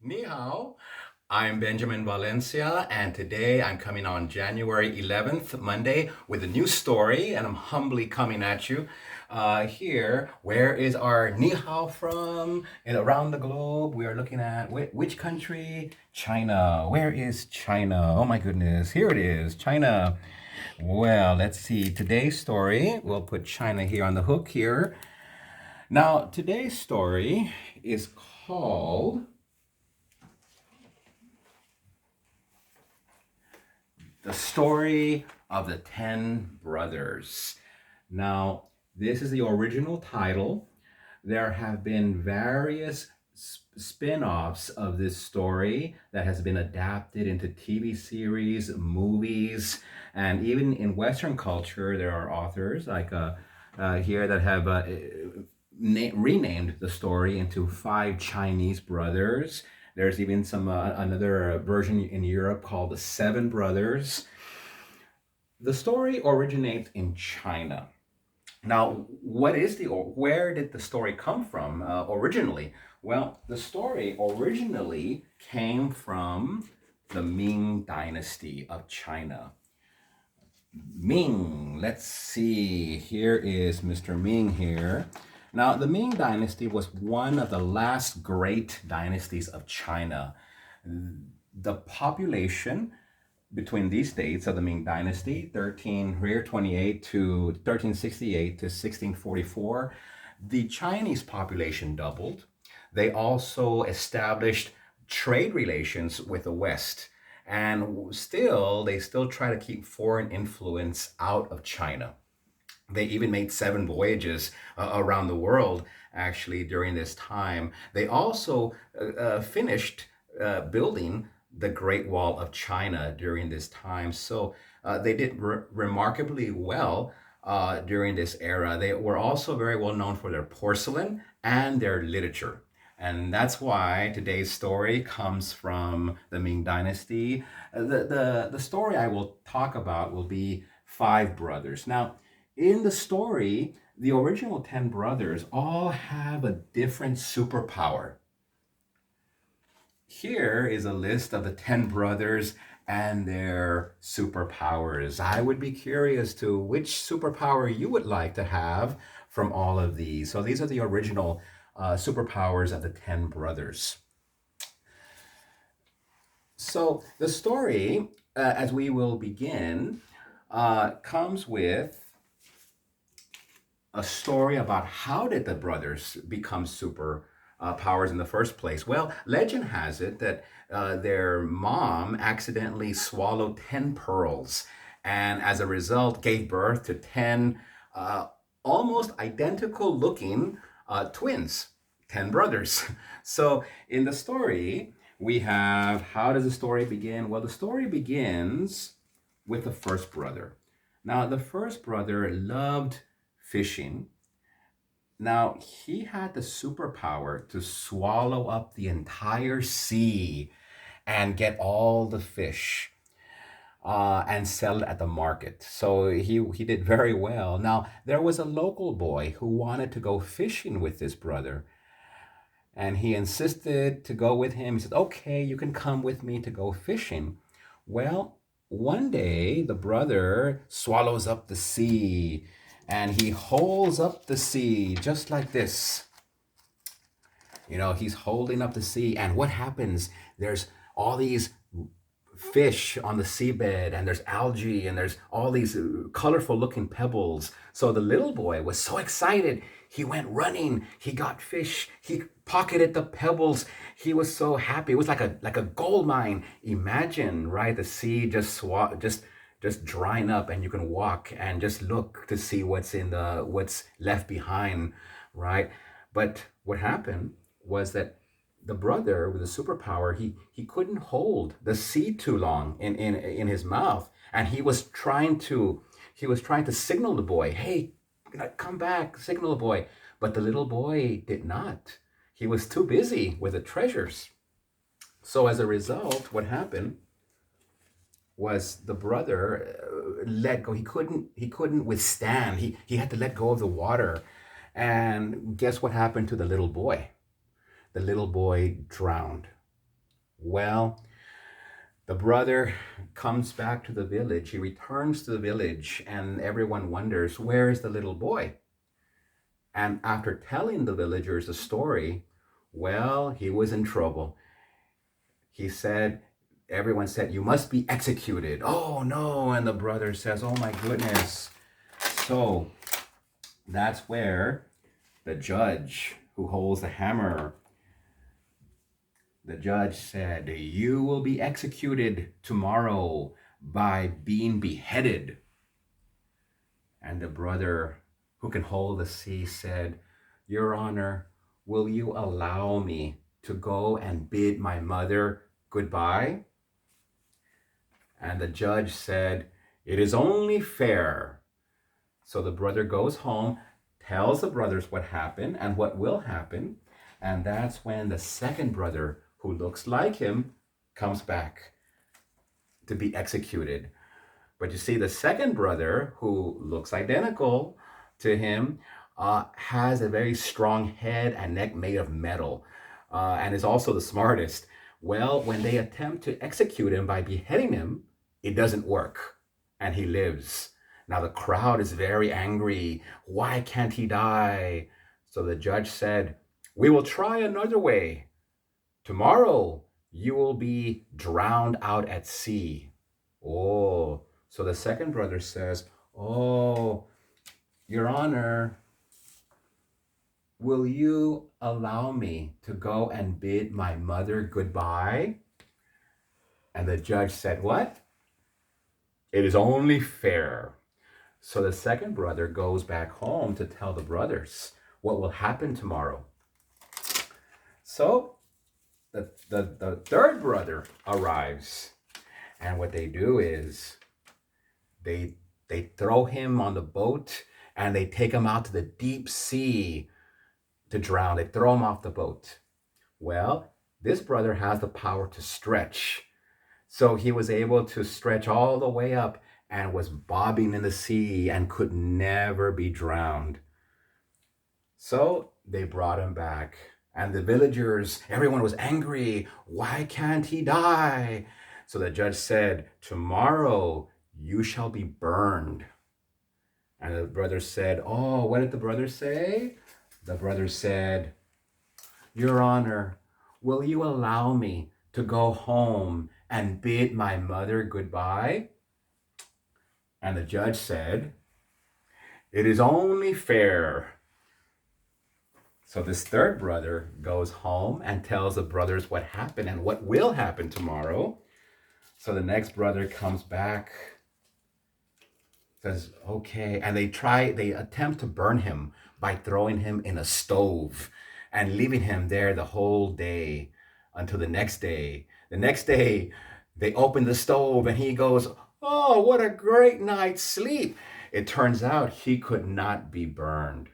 Ni hao. I'm Benjamin Valencia, and today I'm coming on January 11th, Monday, with a new story, and I'm humbly coming at you here. Where is our ni hao from? And around the globe, we are looking at which country? China. Where is China? Oh my goodness, here it is, China. Well, let's see. Today's story, we'll put China here on the hook here. Now, today's story is called The Story of the Ten Brothers. Now, this is the original title. There have been various spin-offs of this story that has been adapted into TV series, movies, and even in Western culture, there are authors like here that have renamed the story into Five Chinese Brothers. There's even some another version in Europe called the Seven Brothers. The story originates in China. Now, where did the story come from originally? Well, the story originally came from the Ming Dynasty of China. Ming, let's see. Here is Mr. Ming here. Now, the Ming Dynasty was one of the last great dynasties of China. The population between these dates of the Ming Dynasty, 1328 to 1368 to 1644, the Chinese population doubled. They also established trade relations with the West. And they still try to keep foreign influence out of China. They even made seven voyages around the world, actually, during this time. They also finished building the Great Wall of China during this time. So they did remarkably well during this era. They were also very well known for their porcelain and their literature. And that's why today's story comes from the Ming Dynasty. The story I will talk about will be Five Brothers. Now, in the story, the original 10 brothers all have a different superpower. Here is a list of the 10 brothers and their superpowers. I would be curious to which superpower you would like to have from all of these. So these are the original superpowers of the 10 brothers. So the story, as we will begin, comes with a story about how did the brothers become super powers in the first place. Well, legend has it that their mom accidentally swallowed 10 pearls and as a result gave birth to 10 uh, almost identical looking twins, 10 brothers. So in the story, we have, how does the story begin? Well, the story begins with the first brother. Now, the first brother loved fishing. Now, he had the superpower to swallow up the entire sea and get all the fish and sell it at the market. So he did very well. Now, there was a local boy who wanted to go fishing with his brother, and he insisted to go with him. He said, "Okay, you can come with me to go fishing." Well, one day the brother swallows up the sea and he holds up the sea just like this. He's holding up the sea, and what happens? There's all these fish on the seabed, and there's algae, and there's all these colorful looking pebbles. So the little boy was so excited. He went running. He got fish. He pocketed the pebbles. He was so happy. It was like a gold mine. Imagine, right? The sea just drying up, and you can walk and just look to see what's left behind, right? But what happened was that the brother with the superpower, he couldn't hold the seed too long in his mouth, and he was trying to signal the boy, "Hey, come back, signal the boy." But the little boy did not. He was too busy with the treasures. So as a result, what happened was the brother let go. He couldn't withstand. He had to let go of the water. And guess what happened to the little boy? The little boy drowned. Well, the brother comes back to the village. He returns to the village, and everyone wonders, where is the little boy? And after telling the villagers the story, well, he was in trouble. He said, everyone said, you must be executed. Oh no. And the brother says, oh my goodness. So that's where the judge who holds the hammer, the judge said, you will be executed tomorrow by being beheaded. And the brother who can hold the sea said, Your Honor, will you allow me to go and bid my mother goodbye? And the judge said, it is only fair. So the brother goes home, tells the brothers what happened and what will happen. And that's when the second brother, who looks like him, comes back to be executed. But you see, the second brother, who looks identical to him, has a very strong head and neck made of metal, and is also the smartest. Well, when they attempt to execute him by beheading him, it doesn't work, and he lives. Now the crowd is very angry. Why can't he die? So the judge said, we will try another way. Tomorrow you will be drowned out at sea. Oh, so the second brother says, oh, Your Honor, will you allow me to go and bid my mother goodbye? And the judge said, what? It is only fair. So the second brother goes back home to tell the brothers what will happen tomorrow. So the third brother arrives, and what they do is they throw him on the boat and they take him out to the deep sea to drown. They throw him off the boat. Well, this brother has the power to stretch. So he was able to stretch all the way up and was bobbing in the sea and could never be drowned. So they brought him back. And the villagers, everyone was angry. Why can't he die? So the judge said, tomorrow you shall be burned. And the brother said, oh, what did the brother say? The brother said, Your Honor, will you allow me to go home and bid my mother goodbye? And the judge said, it is only fair. So this third brother goes home and tells the brothers what happened and what will happen tomorrow. So the next brother comes back, says, okay, and they attempt to burn him by throwing him in a stove and leaving him there the whole day until the next day. The next day, they open the stove and he goes, oh, what a great night's sleep. It turns out he could not be burned.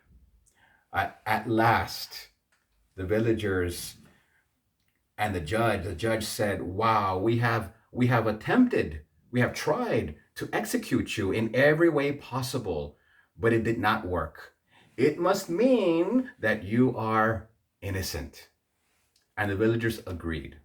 At last, the villagers and the judge said, wow, we have tried to execute you in every way possible, but it did not work. It must mean that you are innocent. And the villagers agreed.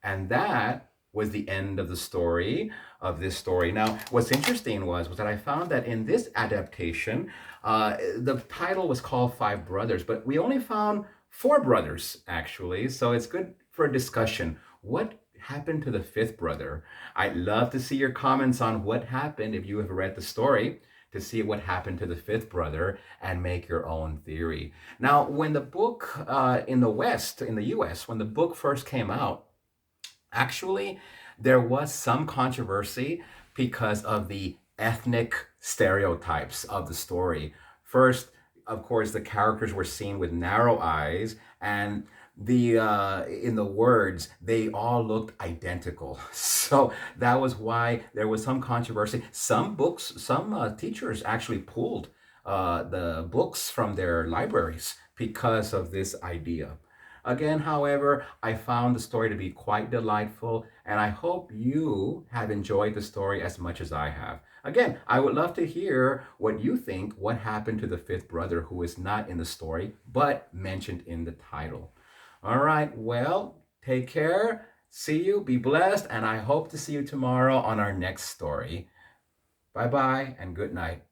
And that was the end of the story of this story. Now, what's interesting was that I found that in this adaptation, the title was called Five Brothers, but we only found four brothers, actually. So it's good for discussion. What happened to the fifth brother? I'd love to see your comments on what happened if you have read the story, to see what happened to the fifth brother and make your own theory. Now, when the book in the West, in the US, when the book first came out, actually, there was some controversy because of the ethnic stereotypes of the story. First, of course, the characters were seen with narrow eyes, and in the words, they all looked identical. So that was why there was some controversy. Some teachers actually pulled the books from their libraries because of this idea. Again, however, I found the story to be quite delightful, and I hope you have enjoyed the story as much as I have. Again, I would love to hear what you think, what happened to the fifth brother who is not in the story, but mentioned in the title. All right, well, Take care. See you. Be blessed. And I hope to see you tomorrow on our next story. Bye bye and good night.